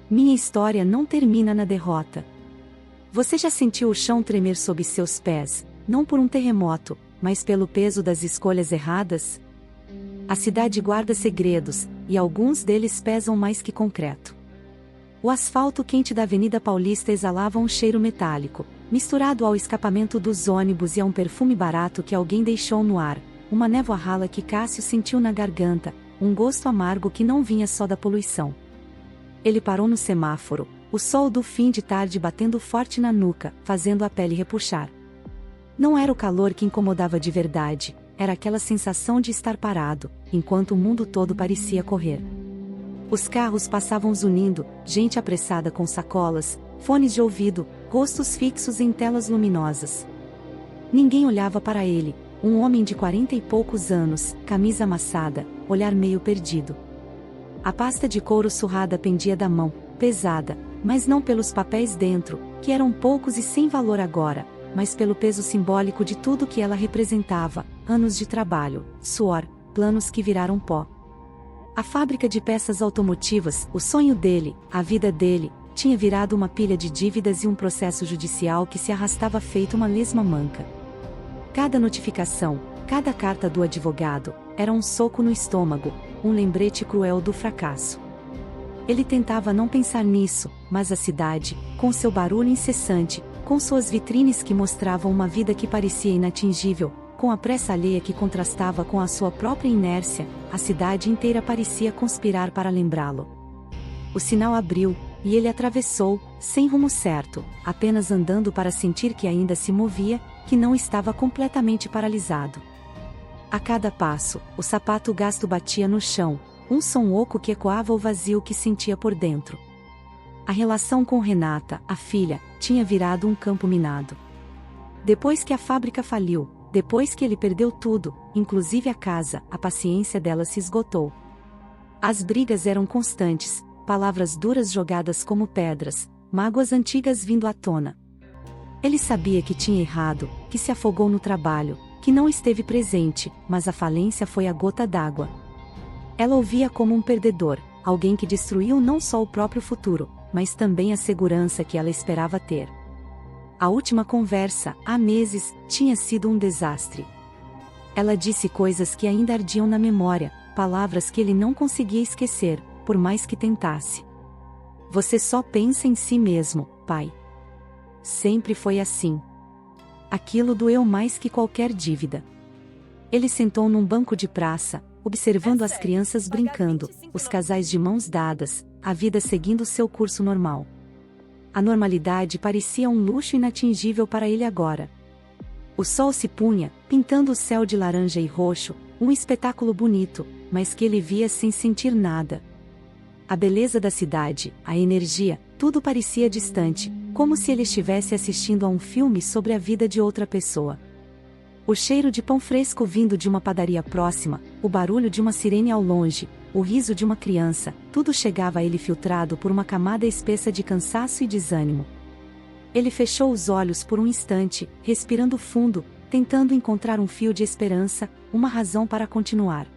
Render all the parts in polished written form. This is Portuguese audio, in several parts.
Minha história não termina na derrota. Você já sentiu o chão tremer sob seus pés, não por um terremoto, mas pelo peso das escolhas erradas? A cidade guarda segredos, e alguns deles pesam mais que concreto. O asfalto quente da Avenida Paulista exalava um cheiro metálico, misturado ao escapamento dos ônibus e a um perfume barato que alguém deixou no ar, uma névoa rala que Cássio sentiu na garganta, um gosto amargo que não vinha só da poluição. Ele parou no semáforo, o sol do fim de tarde batendo forte na nuca, fazendo a pele repuxar. Não era o calor que incomodava de verdade, era aquela sensação de estar parado, enquanto o mundo todo parecia correr. Os carros passavam zunindo, gente apressada com sacolas, fones de ouvido, rostos fixos em telas luminosas. Ninguém olhava para ele, um homem de 40 e poucos anos, camisa amassada, olhar meio perdido. A pasta de couro surrada pendia da mão, pesada, mas não pelos papéis dentro, que eram poucos e sem valor agora, mas pelo peso simbólico de tudo que ela representava, anos de trabalho, suor, planos que viraram pó. A fábrica de peças automotivas, o sonho dele, a vida dele, tinha virado uma pilha de dívidas e um processo judicial que se arrastava feito uma lesma manca. Cada notificação, cada carta do advogado, era um soco no estômago, um lembrete cruel do fracasso. Ele tentava não pensar nisso, mas a cidade, com seu barulho incessante, com suas vitrines que mostravam uma vida que parecia inatingível, com a pressa alheia que contrastava com a sua própria inércia, a cidade inteira parecia conspirar para lembrá-lo. O sinal abriu, e ele atravessou, sem rumo certo, apenas andando para sentir que ainda se movia, que não estava completamente paralisado. A cada passo, o sapato gasto batia no chão, um som oco que ecoava o vazio que sentia por dentro. A relação com Renata, a filha, tinha virado um campo minado. Depois que a fábrica faliu, depois que ele perdeu tudo, inclusive a casa, a paciência dela se esgotou. As brigas eram constantes, palavras duras jogadas como pedras, mágoas antigas vindo à tona. Ele sabia que tinha errado, que se afogou no trabalho, que não esteve presente, mas a falência foi a gota d'água. Ela o via como um perdedor, alguém que destruiu não só o próprio futuro, mas também a segurança que ela esperava ter. A última conversa, há meses, tinha sido um desastre. Ela disse coisas que ainda ardiam na memória, palavras que ele não conseguia esquecer, por mais que tentasse. Você só pensa em si mesmo, pai. Sempre foi assim. Aquilo doeu mais que qualquer dívida. Ele sentou num banco de praça, observando as crianças brincando, os casais de mãos dadas, a vida seguindo seu curso normal. A normalidade parecia um luxo inatingível para ele agora. O sol se punha, pintando o céu de laranja e roxo, um espetáculo bonito, mas que ele via sem sentir nada. A beleza da cidade, a energia, tudo parecia distante, como se ele estivesse assistindo a um filme sobre a vida de outra pessoa. O cheiro de pão fresco vindo de uma padaria próxima, o barulho de uma sirene ao longe, o riso de uma criança, tudo chegava a ele filtrado por uma camada espessa de cansaço e desânimo. Ele fechou os olhos por um instante, respirando fundo, tentando encontrar um fio de esperança, uma razão para continuar.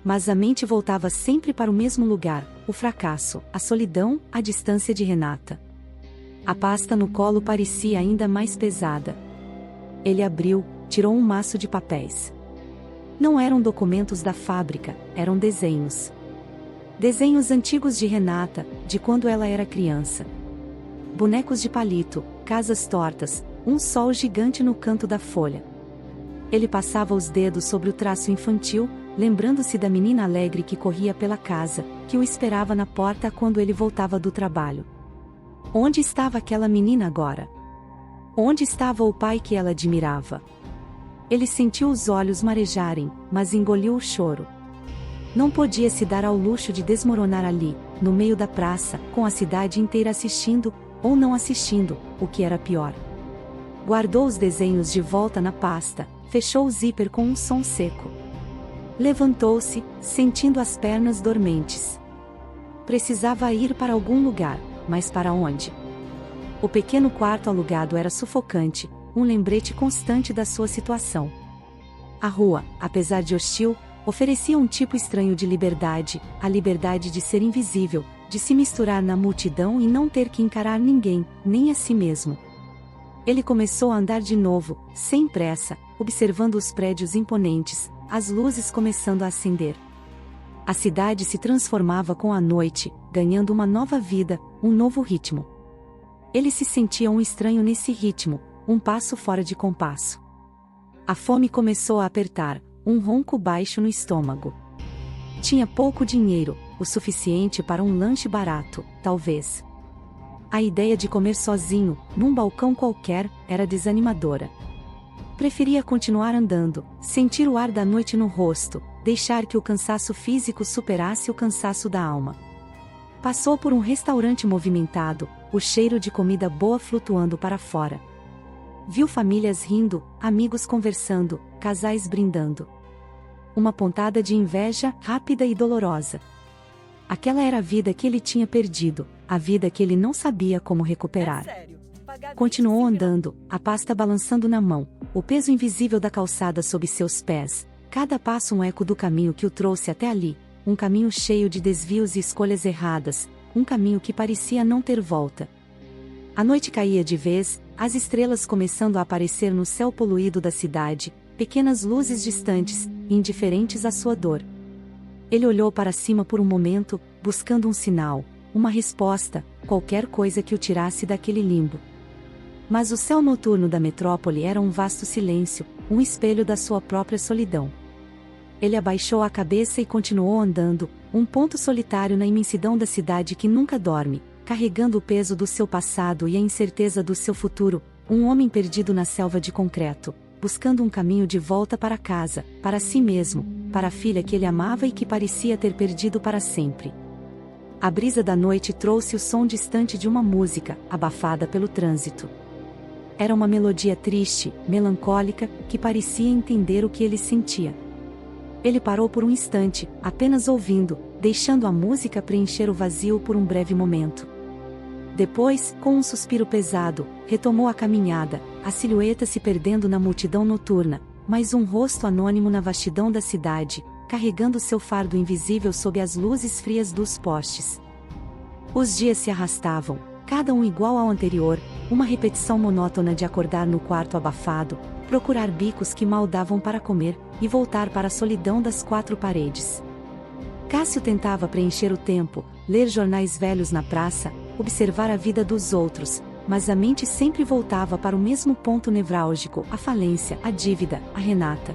Mas a mente voltava sempre para o mesmo lugar, o fracasso, a solidão, a distância de Renata. A pasta no colo parecia ainda mais pesada. Ele abriu, tirou um maço de papéis. Não eram documentos da fábrica, eram desenhos. Desenhos antigos de Renata, de quando ela era criança. Bonecos de palito, casas tortas, um sol gigante no canto da folha. Ele passava os dedos sobre o traço infantil, lembrando-se da menina alegre que corria pela casa, que o esperava na porta quando ele voltava do trabalho. Onde estava aquela menina agora? Onde estava o pai que ela admirava? Ele sentiu os olhos marejarem, mas engoliu o choro. Não podia se dar ao luxo de desmoronar ali, no meio da praça, com a cidade inteira assistindo, ou não assistindo, o que era pior. Guardou os desenhos de volta na pasta, fechou o zíper com um som seco. Levantou-se, sentindo as pernas dormentes. Precisava ir para algum lugar, mas para onde? O pequeno quarto alugado era sufocante, um lembrete constante da sua situação. A rua, apesar de hostil, oferecia um tipo estranho de liberdade, a liberdade de ser invisível, de se misturar na multidão e não ter que encarar ninguém, nem a si mesmo. Ele começou a andar de novo, sem pressa, observando os prédios imponentes, as luzes começando a acender. A cidade se transformava com a noite, ganhando uma nova vida, um novo ritmo. Ele se sentia um estranho nesse ritmo, um passo fora de compasso. A fome começou a apertar, um ronco baixo no estômago. Tinha pouco dinheiro, o suficiente para um lanche barato, talvez. A ideia de comer sozinho, num balcão qualquer, era desanimadora. Preferia continuar andando, sentir o ar da noite no rosto, deixar que o cansaço físico superasse o cansaço da alma. Passou por um restaurante movimentado, o cheiro de comida boa flutuando para fora. Viu famílias rindo, amigos conversando, casais brindando. Uma pontada de inveja, rápida e dolorosa. Aquela era a vida que ele tinha perdido, a vida que ele não sabia como recuperar. Continuou andando, a pasta balançando na mão, o peso invisível da calçada sob seus pés, cada passo um eco do caminho que o trouxe até ali, um caminho cheio de desvios e escolhas erradas, um caminho que parecia não ter volta. A noite caía de vez, as estrelas começando a aparecer no céu poluído da cidade, pequenas luzes distantes, indiferentes à sua dor. Ele olhou para cima por um momento, buscando um sinal, uma resposta, qualquer coisa que o tirasse daquele limbo. Mas o céu noturno da metrópole era um vasto silêncio, um espelho da sua própria solidão. Ele abaixou a cabeça e continuou andando, um ponto solitário na imensidão da cidade que nunca dorme, carregando o peso do seu passado e a incerteza do seu futuro, um homem perdido na selva de concreto, buscando um caminho de volta para casa, para si mesmo, para a filha que ele amava e que parecia ter perdido para sempre. A brisa da noite trouxe o som distante de uma música, abafada pelo trânsito. Era uma melodia triste, melancólica, que parecia entender o que ele sentia. Ele parou por um instante, apenas ouvindo, deixando a música preencher o vazio por um breve momento. Depois, com um suspiro pesado, retomou a caminhada, a silhueta se perdendo na multidão noturna, mas um rosto anônimo na vastidão da cidade, carregando seu fardo invisível sob as luzes frias dos postes. Os dias se arrastavam, cada um igual ao anterior, uma repetição monótona de acordar no quarto abafado, procurar bicos que mal davam para comer, e voltar para a solidão das quatro paredes. Cássio tentava preencher o tempo, ler jornais velhos na praça, observar a vida dos outros, mas a mente sempre voltava para o mesmo ponto nevrálgico, a falência, a dívida, a Renata.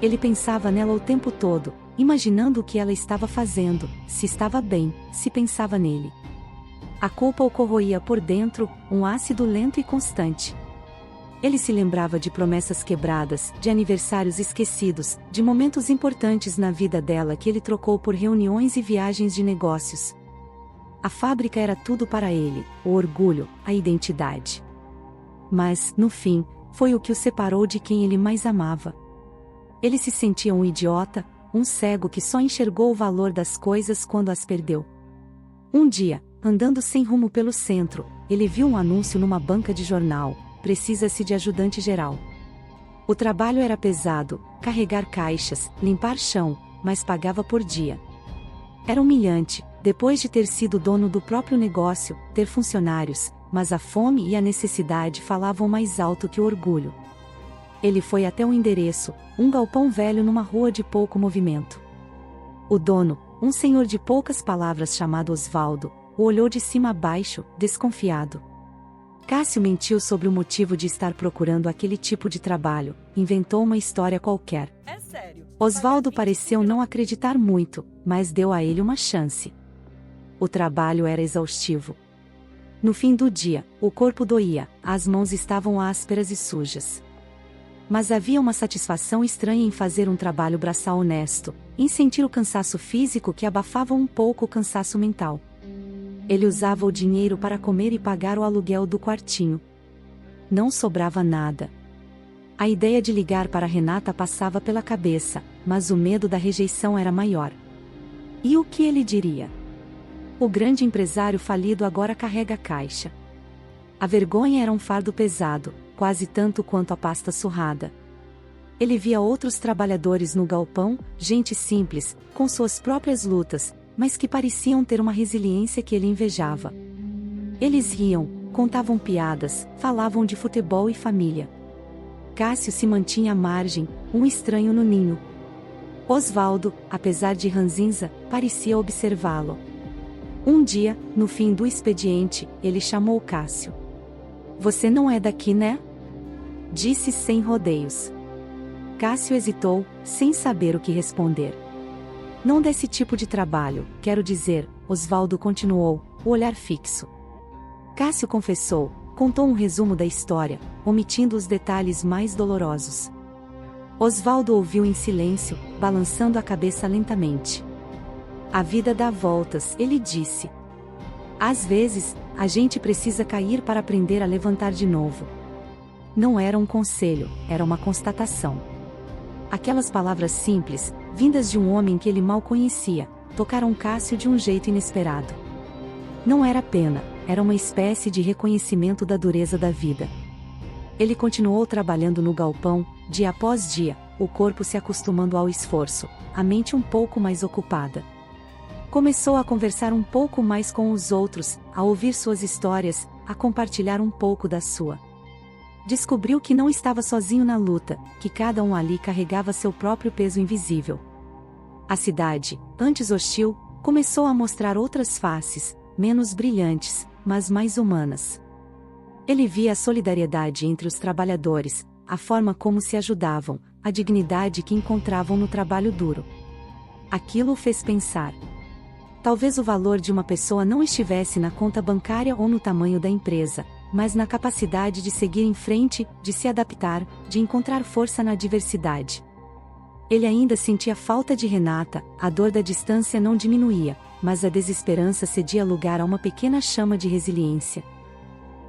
Ele pensava nela o tempo todo, imaginando o que ela estava fazendo, se estava bem, se pensava nele. A culpa o corroía por dentro, um ácido lento e constante. Ele se lembrava de promessas quebradas, de aniversários esquecidos, de momentos importantes na vida dela que ele trocou por reuniões e viagens de negócios. A fábrica era tudo para ele, o orgulho, a identidade. Mas, no fim, foi o que o separou de quem ele mais amava. Ele se sentia um idiota, um cego que só enxergou o valor das coisas quando as perdeu. Um dia, andando sem rumo pelo centro, ele viu um anúncio numa banca de jornal: precisa-se de ajudante geral. O trabalho era pesado, carregar caixas, limpar chão, mas pagava por dia. Era humilhante, depois de ter sido dono do próprio negócio, ter funcionários, mas a fome e a necessidade falavam mais alto que o orgulho. Ele foi até o endereço, um galpão velho numa rua de pouco movimento. O dono, um senhor de poucas palavras chamado Osvaldo, o olhou de cima a baixo, desconfiado. Cássio mentiu sobre o motivo de estar procurando aquele tipo de trabalho, inventou uma história qualquer. É sério. Osvaldo pareceu não acreditar muito, mas deu a ele uma chance. O trabalho era exaustivo. No fim do dia, o corpo doía, as mãos estavam ásperas e sujas. Mas havia uma satisfação estranha em fazer um trabalho braçal honesto, em sentir o cansaço físico que abafava um pouco o cansaço mental. Ele usava o dinheiro para comer e pagar o aluguel do quartinho. Não sobrava nada. A ideia de ligar para Renata passava pela cabeça, mas o medo da rejeição era maior. E o que ele diria? O grande empresário falido agora carrega a caixa. A vergonha era um fardo pesado, quase tanto quanto a pasta surrada. Ele via outros trabalhadores no galpão, gente simples, com suas próprias lutas, mas que pareciam ter uma resiliência que ele invejava. Eles riam, contavam piadas, falavam de futebol e família. Cássio se mantinha à margem, um estranho no ninho. Osvaldo, apesar de ranzinza, parecia observá-lo. Um dia, no fim do expediente, ele chamou Cássio. "Você não é daqui, né?" Disse sem rodeios. Cássio hesitou, sem saber o que responder. "Não desse tipo de trabalho, quero dizer", Osvaldo continuou, o olhar fixo. Cássio confessou, contou um resumo da história, omitindo os detalhes mais dolorosos. Osvaldo ouviu em silêncio, balançando a cabeça lentamente. "A vida dá voltas", ele disse. "Às vezes, a gente precisa cair para aprender a levantar de novo." Não era um conselho, era uma constatação. Aquelas palavras simples, vindas de um homem que ele mal conhecia, tocaram Cássio de um jeito inesperado. Não era pena, era uma espécie de reconhecimento da dureza da vida. Ele continuou trabalhando no galpão, dia após dia, o corpo se acostumando ao esforço, a mente um pouco mais ocupada. Começou a conversar um pouco mais com os outros, a ouvir suas histórias, a compartilhar um pouco da sua. Descobriu que não estava sozinho na luta, que cada um ali carregava seu próprio peso invisível. A cidade, antes hostil, começou a mostrar outras faces, menos brilhantes, mas mais humanas. Ele via a solidariedade entre os trabalhadores, a forma como se ajudavam, a dignidade que encontravam no trabalho duro. Aquilo o fez pensar. Talvez o valor de uma pessoa não estivesse na conta bancária ou no tamanho da empresa, mas na capacidade de seguir em frente, de se adaptar, de encontrar força na adversidade. Ele ainda sentia falta de Renata, a dor da distância não diminuía, mas a desesperança cedia lugar a uma pequena chama de resiliência.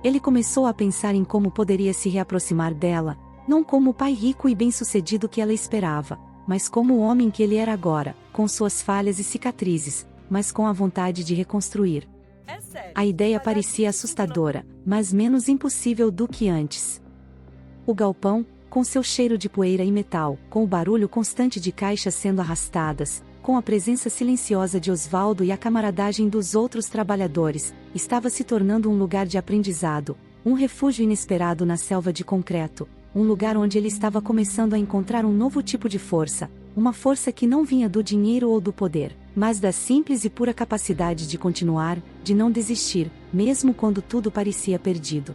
Ele começou a pensar em como poderia se reaproximar dela, não como o pai rico e bem-sucedido que ela esperava, mas como o homem que ele era agora, com suas falhas e cicatrizes, mas com a vontade de reconstruir. A ideia parecia assustadora, mas menos impossível do que antes. O galpão, com seu cheiro de poeira e metal, com o barulho constante de caixas sendo arrastadas, com a presença silenciosa de Osvaldo e a camaradagem dos outros trabalhadores, estava se tornando um lugar de aprendizado, um refúgio inesperado na selva de concreto, um lugar onde ele estava começando a encontrar um novo tipo de força, uma força que não vinha do dinheiro ou do poder, mas da simples e pura capacidade de continuar, de não desistir, mesmo quando tudo parecia perdido.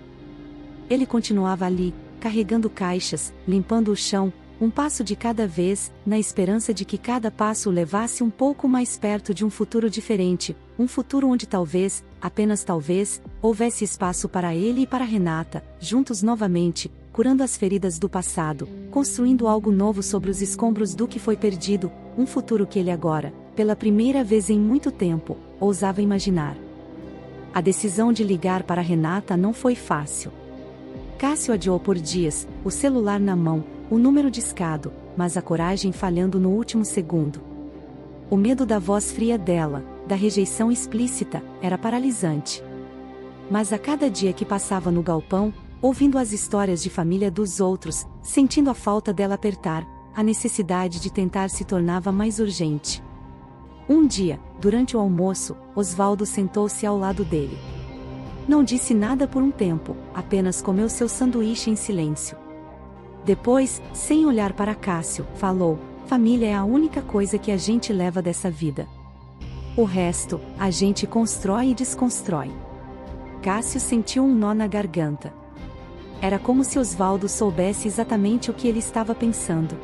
Ele continuava ali, carregando caixas, limpando o chão, um passo de cada vez, na esperança de que cada passo o levasse um pouco mais perto de um futuro diferente, um futuro onde talvez, apenas talvez, houvesse espaço para ele e para Renata, juntos novamente, curando as feridas do passado, construindo algo novo sobre os escombros do que foi perdido, um futuro que ele agora, pela primeira vez em muito tempo, ousava imaginar. A decisão de ligar para Renata não foi fácil. Cássio adiou por dias, o celular na mão, o número discado, mas a coragem falhando no último segundo. O medo da voz fria dela, da rejeição explícita, era paralisante. Mas a cada dia que passava no galpão, ouvindo as histórias de família dos outros, sentindo a falta dela apertar, a necessidade de tentar se tornava mais urgente. Um dia, durante o almoço, Osvaldo sentou-se ao lado dele. Não disse nada por um tempo, apenas comeu seu sanduíche em silêncio. Depois, sem olhar para Cássio, falou: "Família é a única coisa que a gente leva dessa vida. O resto, a gente constrói e desconstrói." Cássio sentiu um nó na garganta. Era como se Osvaldo soubesse exatamente o que ele estava pensando.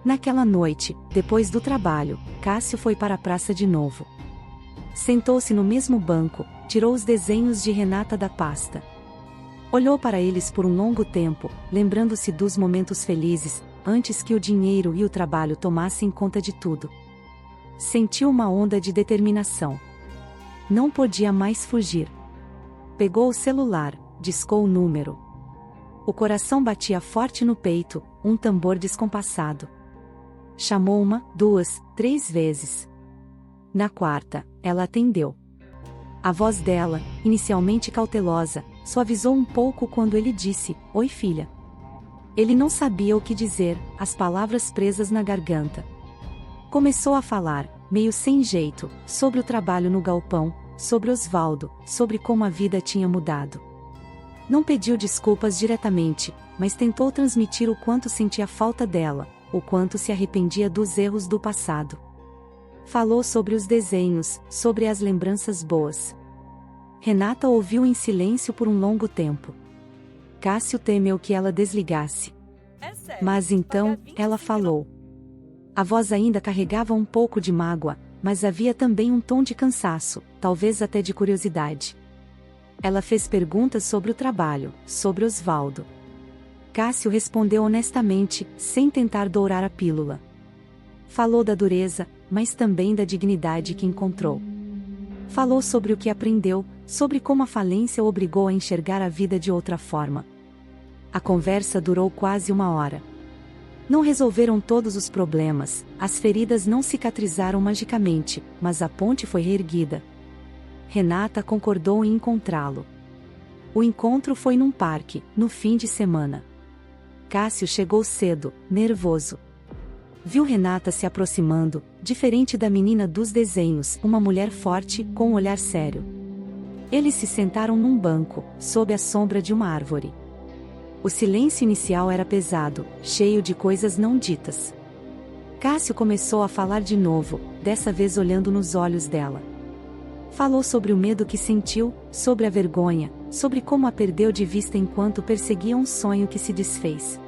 Naquela noite, depois do trabalho, Cássio foi para a praça de novo. Sentou-se no mesmo banco, tirou os desenhos de Renata da pasta. Olhou para eles por um longo tempo, lembrando-se dos momentos felizes, antes que o dinheiro e o trabalho tomassem conta de tudo. Sentiu uma onda de determinação. Não podia mais fugir. Pegou o celular, discou o número. O coração batia forte no peito, um tambor descompassado. Chamou uma, duas, 3 vezes. Na quarta, ela atendeu. A voz dela, inicialmente cautelosa, suavizou um pouco quando ele disse: "Oi, filha." Ele não sabia o que dizer, as palavras presas na garganta. Começou a falar, meio sem jeito, sobre o trabalho no galpão, sobre Osvaldo, sobre como a vida tinha mudado. Não pediu desculpas diretamente, mas tentou transmitir o quanto sentia falta dela, o quanto se arrependia dos erros do passado. Falou sobre os desenhos, sobre as lembranças boas. Renata ouviu em silêncio por um longo tempo. Cássio temeu que ela desligasse. Mas então, ela falou. A voz ainda carregava um pouco de mágoa, mas havia também um tom de cansaço, talvez até de curiosidade. Ela fez perguntas sobre o trabalho, sobre Osvaldo. Cássio respondeu honestamente, sem tentar dourar a pílula. Falou da dureza, mas também da dignidade que encontrou. Falou sobre o que aprendeu, sobre como a falência o obrigou a enxergar a vida de outra forma. A conversa durou quase 1 hora. Não resolveram todos os problemas, as feridas não cicatrizaram magicamente, mas a ponte foi reerguida. Renata concordou em encontrá-lo. O encontro foi num parque, no fim de semana. Cássio chegou cedo, nervoso. Viu Renata se aproximando, diferente da menina dos desenhos, uma mulher forte, com um olhar sério. Eles se sentaram num banco, sob a sombra de uma árvore. O silêncio inicial era pesado, cheio de coisas não ditas. Cássio começou a falar de novo, dessa vez olhando nos olhos dela. Falou sobre o medo que sentiu, sobre a vergonha, sobre como a perdeu de vista enquanto perseguia um sonho que se desfez.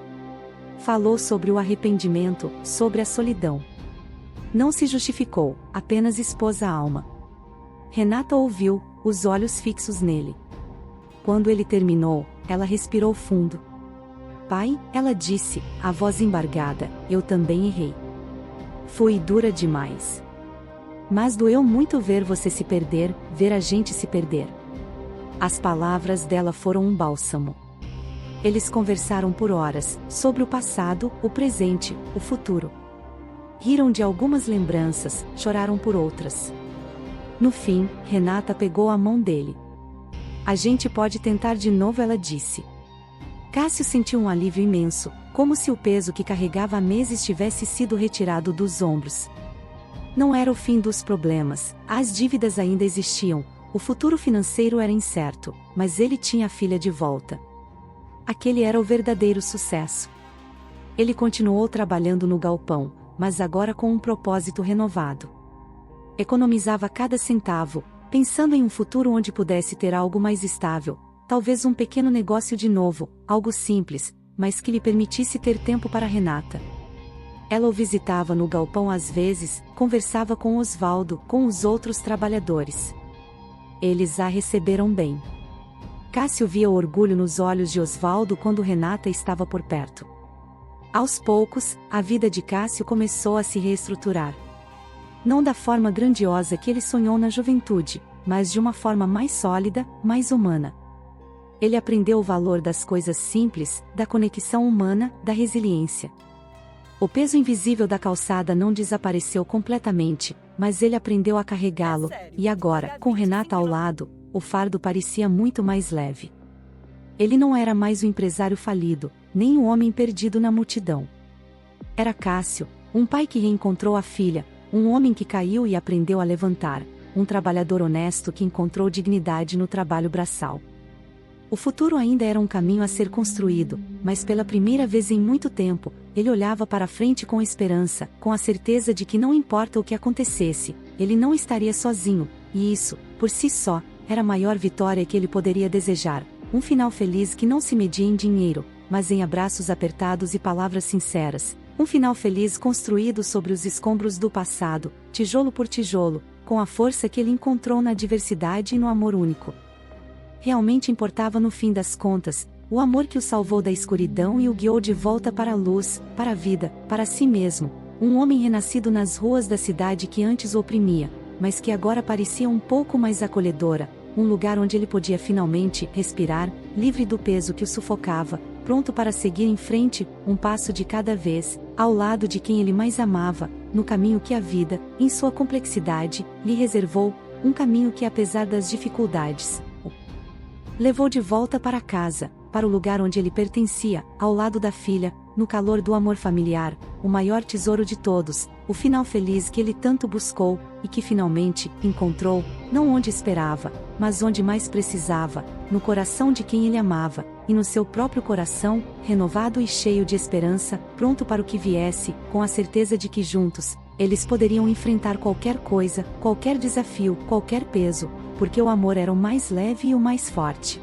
Falou sobre o arrependimento, sobre a solidão. Não se justificou, apenas expôs a alma. Renata ouviu, os olhos fixos nele. Quando ele terminou, ela respirou fundo. Pai, ela disse, a voz embargada, eu também errei. Fui dura demais. Mas doeu muito ver você se perder, ver a gente se perder. As palavras dela foram um bálsamo. Eles conversaram por horas, sobre o passado, o presente, o futuro. Riram de algumas lembranças, choraram por outras. No fim, Renata pegou a mão dele. A gente pode tentar de novo, ela disse. Cássio sentiu um alívio imenso, como se o peso que carregava há meses tivesse sido retirado dos ombros. Não era o fim dos problemas, as dívidas ainda existiam, o futuro financeiro era incerto, mas ele tinha a filha de volta. Aquele era o verdadeiro sucesso. Ele continuou trabalhando no galpão, mas agora com um propósito renovado. Economizava cada centavo, pensando em um futuro onde pudesse ter algo mais estável, talvez um pequeno negócio de novo, algo simples, mas que lhe permitisse ter tempo para Renata. Ela o visitava no galpão às vezes, conversava com Osvaldo, com os outros trabalhadores. Eles a receberam bem. Cássio via o orgulho nos olhos de Osvaldo quando Renata estava por perto. Aos poucos, a vida de Cássio começou a se reestruturar. Não da forma grandiosa que ele sonhou na juventude, mas de uma forma mais sólida, mais humana. Ele aprendeu o valor das coisas simples, da conexão humana, da resiliência. O peso invisível da calçada não desapareceu completamente, mas ele aprendeu a carregá-lo, e agora, com Renata ao lado, o fardo parecia muito mais leve. Ele não era mais o empresário falido, nem o homem perdido na multidão. Era Cássio, um pai que reencontrou a filha, um homem que caiu e aprendeu a levantar, um trabalhador honesto que encontrou dignidade no trabalho braçal. O futuro ainda era um caminho a ser construído, mas pela primeira vez em muito tempo, ele olhava para frente com esperança, com a certeza de que não importa o que acontecesse, ele não estaria sozinho, e isso, por si só, era a maior vitória que ele poderia desejar, um final feliz que não se media em dinheiro, mas em abraços apertados e palavras sinceras, um final feliz construído sobre os escombros do passado, tijolo por tijolo, com a força que ele encontrou na diversidade e no amor único. Realmente importava no fim das contas, o amor que o salvou da escuridão e o guiou de volta para a luz, para a vida, para si mesmo, um homem renascido nas ruas da cidade que antes o oprimia, mas que agora parecia um pouco mais acolhedora, um lugar onde ele podia finalmente respirar, livre do peso que o sufocava, pronto para seguir em frente, um passo de cada vez, ao lado de quem ele mais amava, no caminho que a vida, em sua complexidade, lhe reservou, um caminho que apesar das dificuldades, o levou de volta para casa, para o lugar onde ele pertencia, ao lado da filha, no calor do amor familiar, o maior tesouro de todos, o final feliz que ele tanto buscou, e que finalmente encontrou, não onde esperava, mas onde mais precisava, no coração de quem ele amava, e no seu próprio coração, renovado e cheio de esperança, pronto para o que viesse, com a certeza de que juntos, eles poderiam enfrentar qualquer coisa, qualquer desafio, qualquer peso, porque o amor era o mais leve e o mais forte.